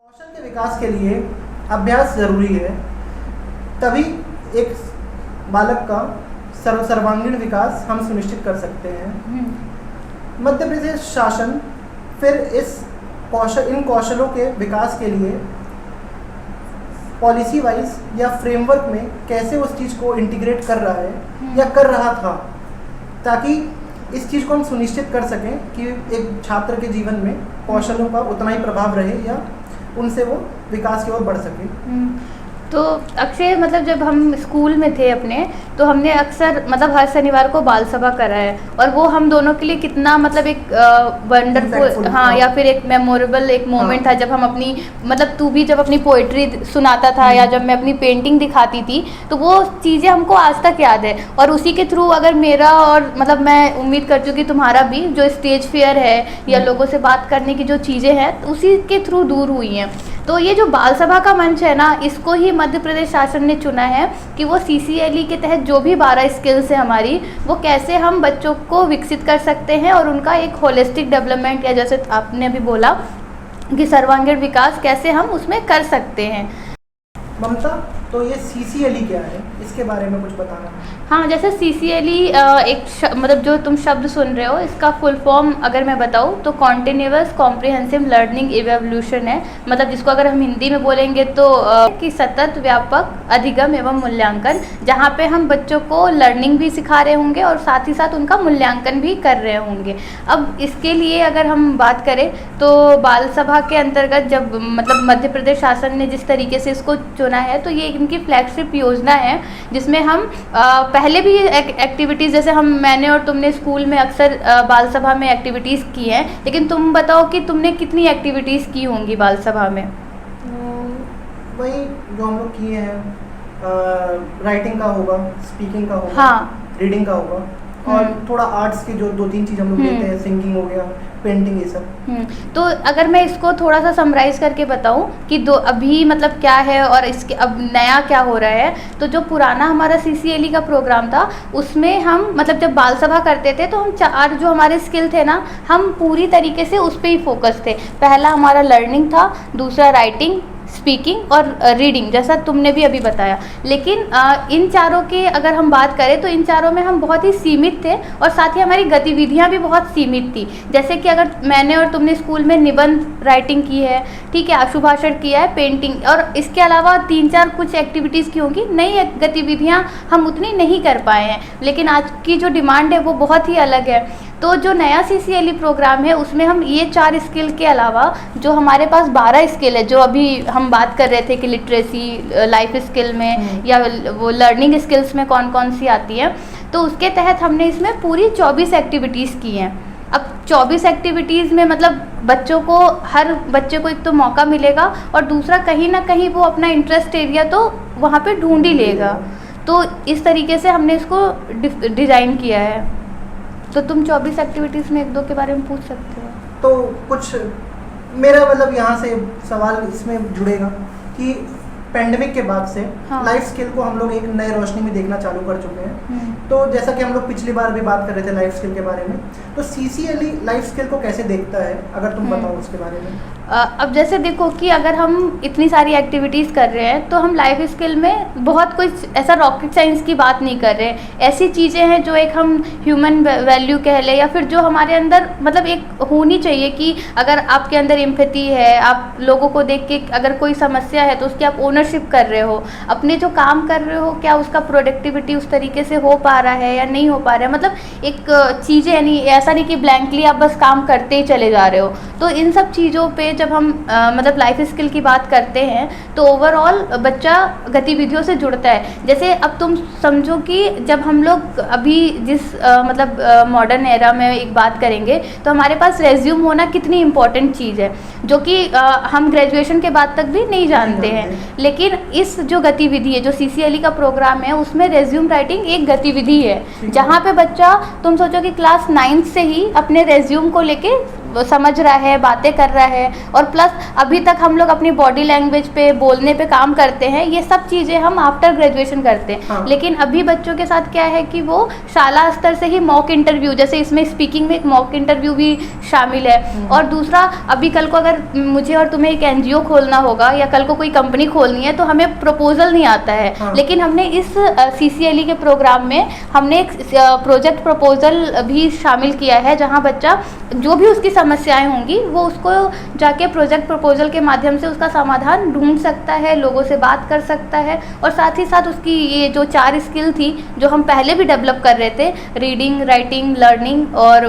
कौशल के विकास के लिए अभ्यास जरूरी है, तभी एक बालक का सर्वांगीण विकास हम सुनिश्चित कर सकते हैं। मध्य प्रदेश शासन फिर इन कौशलों के विकास के लिए पॉलिसी वाइज या फ्रेमवर्क में कैसे उस चीज़ को इंटीग्रेट कर रहा है या कर रहा था, ताकि इस चीज़ को हम सुनिश्चित कर सकें कि एक छात्र के जीवन में कौशलों का उतना ही प्रभाव रहे या उनसे वो विकास की ओर बढ़ सके। तो अक्षय, मतलब जब हम स्कूल में थे अपने, तो हमने अक्सर मतलब हर शनिवार को बाल सभा करा है, और वो हम दोनों के लिए कितना मतलब एक वंडरफुल या फिर एक मेमोरेबल एक मोमेंट था, जब हम अपनी मतलब तू भी जब अपनी पोइट्री सुनाता था या जब मैं अपनी पेंटिंग दिखाती थी, तो वो चीज़ें हमको आज तक याद है। और उसी के थ्रू अगर मेरा और मतलब मैं उम्मीद करती हूँ कि तुम्हारा भी जो स्टेज फियर है या लोगों से बात करने की जो चीज़ें हैं, उसी के थ्रू दूर हुई हैं। तो ये जो बाल सभा का मंच है ना, इसको ही मध्य प्रदेश शासन ने चुना है कि वो CCLE के तहत जो भी 12 स्किल्स है हमारी, वो कैसे हम बच्चों को विकसित कर सकते हैं और उनका एक होलिस्टिक डेवलपमेंट, या जैसे आपने अभी बोला कि सर्वांगीण विकास कैसे हम उसमें कर सकते हैं। ममता, तो ये CCLE क्या है, इसके बारे में कुछ बताना। हाँ, जैसे CCLE मतलब जो तुम शब्द सुन रहे हो, इसका फुल फॉर्म अगर मैं बताऊँ तो कॉन्टिन्यूअस कॉम्प्रिहेंसिव लर्निंग इवोल्यूशन है। मतलब जिसको अगर हम हिंदी में बोलेंगे तो कि सतत व्यापक अधिगम एवं मूल्यांकन, जहाँ पे हम बच्चों को लर्निंग भी सिखा रहे होंगे और साथ ही साथ उनका मूल्यांकन भी कर रहे होंगे। अब इसके लिए अगर हम बात करें तो बाल सभा के अंतर्गत जब मतलब मध्य प्रदेश शासन ने जिस तरीके से इसको चुना है, तो ये इनकी फ्लैगशिप योजना है, जिसमें हम पहले भी एक्टिविटीज़, जैसे मैंने और तुमने स्कूल में अक्सर बाल सभा में एक्टिविटीज़ की हैं, लेकिन तुम बताओ कि तुमने कितनी एक्टिविटीज़ की होंगी बाल सभा में। वही जो हम लोग किए हैं, राइटिंग का होगा, स्पीकिंग का होगा, हाँ, रीडिंग का होगा, और थोड़ा आर्ट्स की जो 2-3 चीज़ हम लोग लेते हैं, सिंगिंग हो गया, पेंटिंग, ये सब। तो अगर मैं इसको थोड़ा सा समराइज़ करके बताऊं कि अभी मतलब क्या है और इसके अब नया क्या हो रहा है, तो जो पुराना हमारा CCLE का प्रोग्राम था, उसमें हम मतलब जब बाल सभा करते थे तो हम 4 जो हमारे स्किल थे ना, हम पूरी तरीके से उस पर ही फोकस थे। पहला हमारा लर्निंग था, दूसरा राइटिंग, स्पीकिंग और रीडिंग, जैसा तुमने भी अभी बताया। लेकिन इन चारों के अगर हम बात करें तो इन चारों में हम बहुत ही सीमित थे, और साथ ही हमारी गतिविधियां भी बहुत सीमित थी। जैसे कि अगर मैंने और तुमने स्कूल में निबंध राइटिंग की है, ठीक है, आशुभाषण किया है, पेंटिंग, और इसके अलावा 3-4 कुछ एक्टिविटीज़ की होंगी। नई गतिविधियाँ हम उतनी नहीं कर पाए हैं, लेकिन आज की जो डिमांड है वो बहुत ही अलग है। तो जो नया CCLE प्रोग्राम है, उसमें हम ये 4 स्किल के अलावा जो हमारे पास 12 स्किल है, जो अभी हम बात कर रहे थे कि लिटरेसी, लाइफ स्किल में या वो लर्निंग स्किल्स में कौन कौन सी आती है, तो उसके तहत हमने इसमें पूरी 24 एक्टिविटीज़ की हैं। अब 24 एक्टिविटीज़ में मतलब बच्चों को, हर बच्चे को एक तो मौका मिलेगा, और दूसरा कहीं ना कहीं वो अपना इंटरेस्ट एरिया तो वहाँ पे ढूंढ ही लेगा। तो इस तरीके से हमने इसको डिज़ाइन किया है। तो तुम 24 एक्टिविटीज़ में 1-2 के बारे में पूछ सकते हो। तो कुछ मेरा मतलब यहाँ से सवाल इसमें जुड़ेगा कि पेंडेमिक के बाद से लाइफ स्किल को हम लोग एक नए रोशनी में देखना चालू कर चुके हैं। तो जैसा कि हम लोग पिछली बार भी बात कर रहे थे लाइफ स्किल के बारे में, तो CCLE लाइफ स्किल को कैसे देखता है, अगर तुम बताओ उसके बारे में। अब जैसे देखो कि अगर हम इतनी सारी एक्टिविटीज़ कर रहे हैं, तो हम लाइफ स्किल में बहुत कुछ ऐसा रॉकेट साइंस की बात नहीं कर रहे हैं। ऐसी चीज़ें हैं जो एक हम ह्यूमन वैल्यू कह लें, या फिर जो हमारे अंदर मतलब एक होनी चाहिए कि अगर आपके अंदर एम्पैथी है, आप लोगों को देख के अगर कोई समस्या है तो उसकी आप ओनरशिप कर रहे हो, अपने जो काम कर रहे हो क्या उसका प्रोडक्टिविटी उस तरीके से हो पा रहा है या नहीं हो पा रहा है, मतलब एक चीज़ें, यानी ऐसा नहीं कि ब्लैंकली आप बस काम करते ही चले जा रहे हो। तो इन सब चीज़ों पे जब हम मतलब लाइफ स्किल की बात करते हैं, तो ओवरऑल बच्चा गतिविधियों से जुड़ता है। जैसे अब तुम समझो कि जब हम लोग अभी जिस मतलब मॉडर्न एरा में एक बात करेंगे, तो हमारे पास रेज्यूम होना कितनी इम्पोर्टेंट चीज़ है, जो कि हम ग्रेजुएशन के बाद तक भी नहीं जानते हैं। लेकिन इस जो गतिविधि है, जो CCLE का प्रोग्राम है, उसमें रेज्यूम राइटिंग एक गतिविधि है, जहाँ पे बच्चा, तुम सोचो कि क्लास 9th से ही अपने रेज्यूम को लेके समझ रहा है, बातें कर रहा है, और प्लस अभी तक हम लोग अपनी बॉडी लैंग्वेज पे, बोलने पे काम करते हैं। ये सब चीज़ें हम आफ्टर ग्रेजुएशन करते हैं। हाँ। लेकिन अभी बच्चों के साथ क्या है कि वो शाला स्तर से ही मॉक इंटरव्यू, जैसे इसमें स्पीकिंग में एक मॉक इंटरव्यू भी शामिल है। और दूसरा, अभी कल को अगर मुझे और तुम्हें एक NGO खोलना होगा या कल को कोई कंपनी खोलनी है तो हमें प्रपोजल नहीं आता है। हाँ। लेकिन हमने इस CCLE के प्रोग्राम में हमने एक प्रोजेक्ट प्रपोजल भी शामिल किया है, जहाँ बच्चा जो भी उसकी समस्याएं होंगी वो उसको जाके प्रोजेक्ट प्रपोजल के माध्यम से उसका समाधान ढूंढ सकता है, लोगों से बात कर सकता है। और साथ ही साथ उसकी ये जो 4 स्किल थी जो हम पहले भी डेवलप कर रहे थे, रीडिंग, राइटिंग, लर्निंग और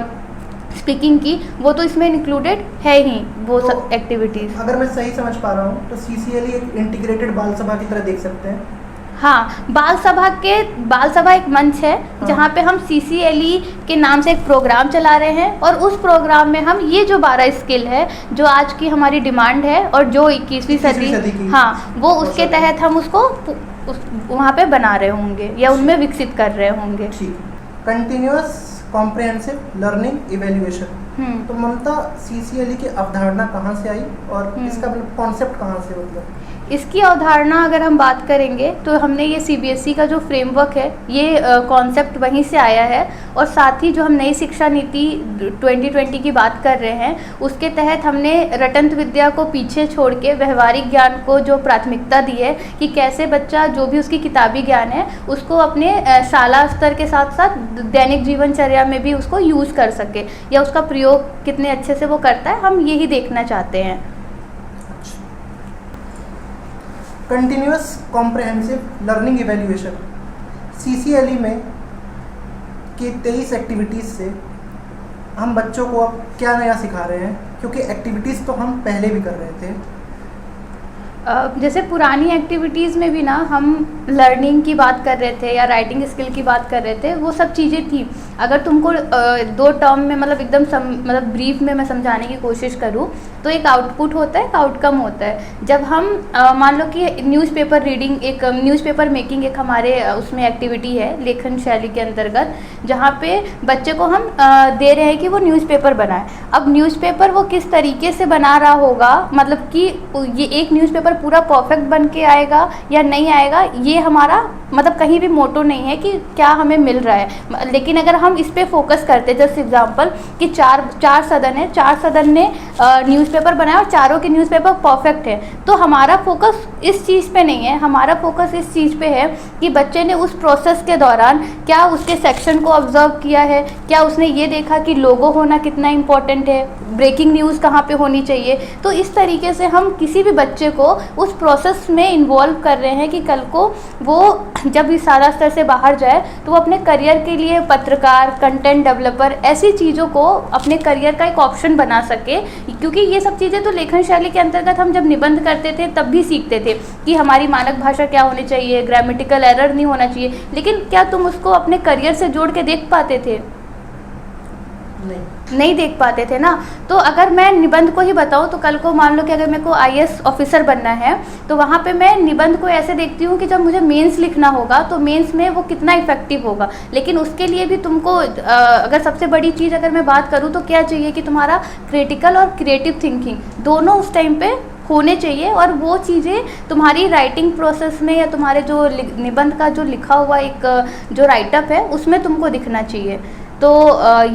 स्पीकिंग की, वो तो इसमें इंक्लूडेड है ही, वो तो सब एक्टिविटीज़। अगर मैं सही समझ पा रहा हूँ तो CCLE एक इंटीग्रेटेड बाल सभा की तरह देख सकते हैं। हाँ, बाल सभा एक मंच है जहाँ पे हम CCLE के नाम से एक प्रोग्राम चला रहे हैं, और उस प्रोग्राम में हम ये जो 12 स्किल है जो आज की हमारी डिमांड है और जो 21वीं सदी की, हाँ, वो उसके तहत हम उसको वहाँ पे बना रहे होंगे या उनमें विकसित कर रहे होंगे। ठीक। कंटिन्यूअस कॉम्प्रिहेंसिव लर्निंग इवेल्युएशन, तो ममता CCLE की अवधारणा कहाँ से आई और इसका मतलब कॉन्सेप्ट कहाँ से, मतलब इसकी अवधारणा अगर हम बात करेंगे तो हमने ये CBSE का जो फ्रेमवर्क है ये कॉन्सेप्ट वहीं से आया है। और साथ ही जो हम नई शिक्षा नीति 2020 की बात कर रहे हैं उसके तहत हमने रटंत विद्या को पीछे छोड़ के व्यवहारिक ज्ञान को जो प्राथमिकता दी है कि कैसे बच्चा जो भी उसकी किताबी ज्ञान है उसको अपने शाला स्तर के साथ साथ दैनिक जीवनचर्या में भी उसको यूज़ कर सके, या उसका प्रयोग कितने अच्छे से वो करता है, हम यही देखना चाहते हैं। Continuous comprehensive learning evaluation, CCLE में की 23 एक्टिविटीज़ से हम बच्चों को अब क्या नया सिखा रहे हैं, क्योंकि एक्टिविटीज़ तो हम पहले भी कर रहे थे। जैसे पुरानी एक्टिविटीज़ में भी ना हम लर्निंग की बात कर रहे थे या राइटिंग स्किल की बात कर रहे थे, वो सब चीज़ें थी। अगर तुमको 2 टर्म में मतलब एकदम मतलब ब्रीफ में मैं समझाने की कोशिश करूँ तो एक आउटपुट होता है, एक आउटकम होता है। जब हम मान लो कि न्यूज़पेपर रीडिंग, एक न्यूज़पेपर मेकिंग एक हमारे उसमें एक्टिविटी है लेखन शैली के अंतर्गत, जहाँ पे बच्चे को हम दे रहे हैं कि वो न्यूज़पेपर बनाए। अब न्यूज़पेपर वो किस तरीके से बना रहा होगा, मतलब कि ये एक न्यूज़पेपर पूरा परफेक्ट बन के आएगा या नहीं आएगा, ये हमारा मतलब कहीं भी मोटो नहीं है कि क्या हमें मिल रहा है। लेकिन अगर हम इस पे फोकस करते, जस्ट एग्जांपल कि चार सदन है, 4 सदन ने न्यूज़पेपर बनाया और चारों के न्यूज़पेपर परफेक्ट है, तो हमारा फोकस इस चीज़ पे नहीं है, हमारा फोकस इस चीज़ पे है कि बच्चे ने उस प्रोसेस के दौरान क्या उसके सेक्शन को ऑब्जर्व किया है, क्या उसने ये देखा कि लोगो होना कितना इम्पोर्टेंट है, ब्रेकिंग न्यूज़ कहाँ पे होनी चाहिए। तो इस तरीके से हम किसी भी बच्चे को उस प्रोसेस में इन्वॉल्व कर रहे हैं कि कल को वो जब इस शाला स्तर से बाहर जाए तो वो अपने करियर के लिए पत्रकार, कंटेंट डेवलपर, ऐसी चीज़ों को अपने करियर का एक ऑप्शन बना सके। क्योंकि ये सब चीज़ें तो लेखन शैली के अंतर्गत हम जब निबंध करते थे तब भी सीखते थे कि हमारी मानक भाषा क्या होनी चाहिए, ग्रामेटिकल एरर नहीं होना चाहिए, लेकिन क्या तुम उसको अपने करियर से जोड़ के देख पाते थे? नहीं देख पाते थे ना। तो अगर मैं निबंध को ही बताऊं तो कल को मान लो कि अगर मेरे को IAS ऑफिसर बनना है तो वहाँ पे मैं निबंध को ऐसे देखती हूँ कि जब मुझे मेंस लिखना होगा तो मेंस में वो कितना इफेक्टिव होगा। लेकिन उसके लिए भी तुमको अगर सबसे बड़ी चीज़ अगर मैं बात करूँ तो क्या चाहिए कि तुम्हारा क्रिटिकल और क्रिएटिव थिंकिंग दोनों उस टाइम पे होने चाहिए, और वो चीज़ें तुम्हारी राइटिंग प्रोसेस में या तुम्हारे जो निबंध का जो लिखा हुआ एक जो राइटअप है उसमें तुमको दिखना चाहिए। तो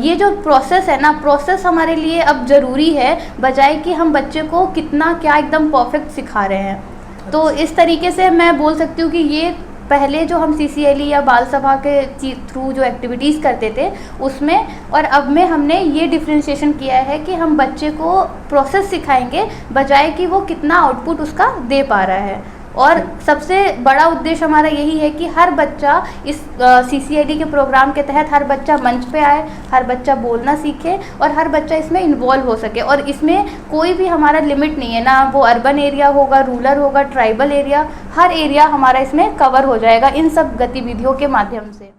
ये जो प्रोसेस है ना, प्रोसेस हमारे लिए अब ज़रूरी है, बजाय कि हम बच्चे को कितना क्या एकदम परफेक्ट सिखा रहे हैं। तो इस तरीके से मैं बोल सकती हूँ कि ये पहले जो हम CCLE या बाल सभा के थ्रू जो एक्टिविटीज़ करते थे उसमें और अब में हमने ये डिफ्रेंशिएशन किया है कि हम बच्चे को प्रोसेस सिखाएंगे बजाय कि वो कितना आउटपुट उसका दे पा रहा है। और सबसे बड़ा उद्देश्य हमारा यही है कि हर बच्चा इस CCLE के प्रोग्राम के तहत हर बच्चा मंच पे आए, हर बच्चा बोलना सीखे और हर बच्चा इसमें इन्वॉल्व हो सके। और इसमें कोई भी हमारा लिमिट नहीं है, ना वो अर्बन एरिया होगा, रूरल होगा, ट्राइबल एरिया, हर एरिया हमारा इसमें कवर हो जाएगा इन सब गतिविधियों के माध्यम से।